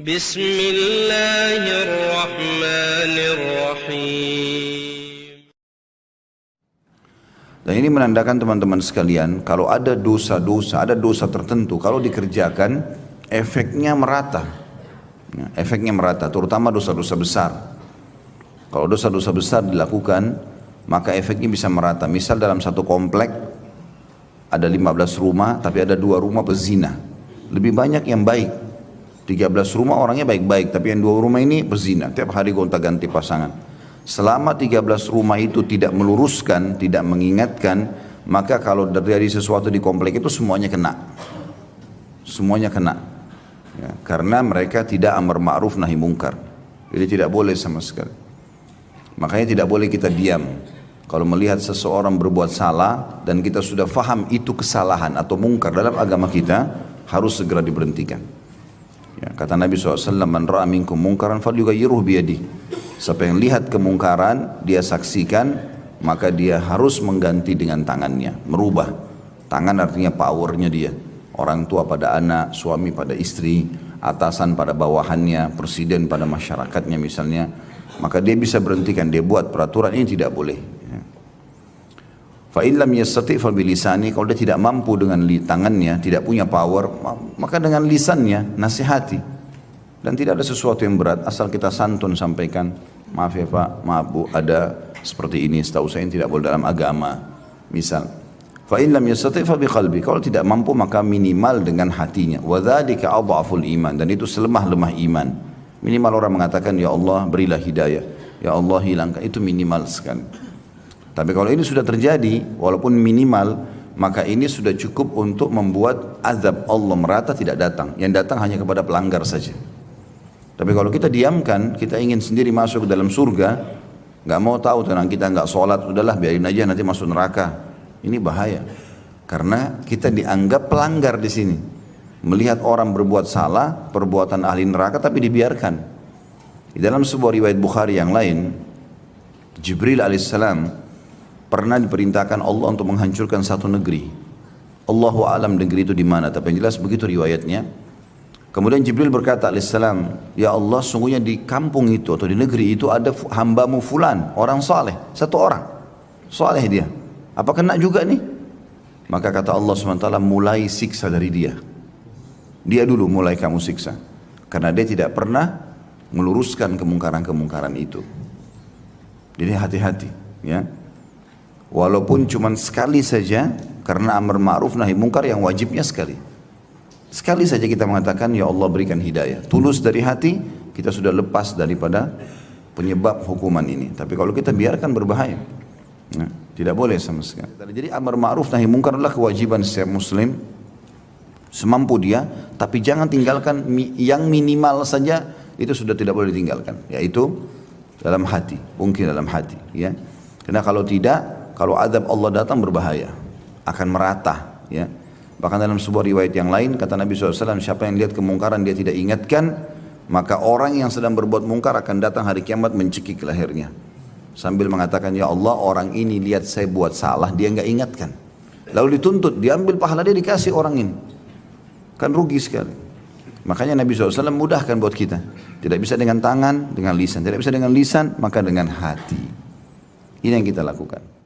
Bismillahirrahmanirrahim. Dan ini menandakan teman-teman sekalian, kalau ada dosa-dosa, ada dosa tertentu, kalau dikerjakan, efeknya merata. Efeknya merata, terutama dosa-dosa besar. Kalau dosa-dosa besar dilakukan, maka efeknya bisa merata. Misal dalam satu komplek, ada 15 rumah, tapi ada 2 rumah pezina. Lebih banyak yang baik. 13 rumah orangnya baik-baik, tapi yang 2 rumah ini pezina. Tiap hari gonta-ganti pasangan. Selama 13 rumah itu tidak meluruskan, tidak mengingatkan, maka kalau terjadi sesuatu di komplek itu semuanya kena. Semuanya kena. Ya, karena mereka tidak amar ma'ruf nahi mungkar. Jadi tidak boleh sama sekali. Makanya tidak boleh kita diam. Kalau melihat seseorang berbuat salah dan kita sudah faham itu kesalahan atau mungkar dalam agama kita, harus segera diberhentikan. Ya, kata Nabi SAW, man ra'a minkum mungkaran falyughayyirhu biyadihi. Siapa yang lihat kemungkaran, dia saksikan, maka dia harus mengganti dengan tangannya, merubah. Tangan artinya powernya dia. Orang tua pada anak, suami pada istri, atasan pada bawahannya, presiden pada masyarakatnya misalnya. Maka dia bisa berhentikan, dia buat peraturan ini tidak boleh. Fa in lam yastati' fa bilisani, kalau dia tidak mampu dengan tangannya, tidak punya power, maka dengan lisannya nasihati. Dan tidak ada sesuatu yang berat, asal kita santun sampaikan, maaf ya Pak, maaf Bu, ada seperti ini, setahu saya ini tidak boleh dalam agama. Misal, fa in lam yastati' fa biqalbi, kalau tidak mampu maka minimal dengan hatinya. Wa dzalika adhaful iman, dan itu selemah-lemah iman. Minimal orang mengatakan, ya Allah berilah hidayah, ya Allah hilangkan, itu minimal sekali. Tapi kalau ini sudah terjadi, walaupun minimal, maka ini sudah cukup untuk membuat azab Allah merata tidak datang. Yang datang hanya kepada pelanggar saja. Tapi kalau kita diamkan, kita ingin sendiri masuk ke dalam surga, nggak mau tahu tentang kita nggak sholat, udahlah biarin aja nanti masuk neraka. Ini bahaya. Karena kita dianggap pelanggar di sini. Melihat orang berbuat salah, perbuatan ahli neraka, tapi dibiarkan. Di dalam sebuah riwayat Bukhari yang lain, Jibril alaihissalam pernah diperintahkan Allah untuk menghancurkan satu negeri. Allahu a'lam negeri itu di mana, tapi yang jelas begitu riwayatnya. Kemudian Jibril berkata alaihissalam, ya Allah sungguhnya di kampung itu atau di negeri itu ada hambamu fulan, orang saleh, satu orang. Saleh dia. Apa kena juga nih? Maka kata Allah SWT, mulai siksa dari dia. Dia dulu mulai kamu siksa. Karena dia tidak pernah meluruskan kemungkaran-kemungkaran itu. Jadi hati-hati, ya. Walaupun cuma sekali saja, karena amar ma'ruf nahi mungkar yang wajibnya sekali. Sekali saja kita mengatakan, ya Allah berikan hidayah. Tulus dari hati, kita sudah lepas daripada penyebab hukuman ini. Tapi kalau kita biarkan berbahaya. Nah, tidak boleh sama sekali. Jadi amar ma'ruf nahi mungkar adalah kewajiban setiap muslim. Semampu dia, tapi jangan tinggalkan yang minimal saja, itu sudah tidak boleh ditinggalkan. Yaitu dalam hati, mungkin dalam hati. Ya. Karena kalau tidak, kalau azab Allah datang berbahaya, akan merata. Ya. Bahkan dalam sebuah riwayat yang lain, kata Nabi SAW, siapa yang lihat kemungkaran dia tidak ingatkan, maka orang yang sedang berbuat mungkar akan datang hari kiamat mencekik lehernya. Sambil mengatakan, ya Allah orang ini lihat saya buat salah, dia enggak ingatkan. Lalu dituntut, diambil pahala dia dikasih orang ini. Kan rugi sekali. Makanya Nabi SAW mudahkan buat kita. Tidak bisa dengan tangan, dengan lisan. Tidak bisa dengan lisan, maka dengan hati. Ini yang kita lakukan.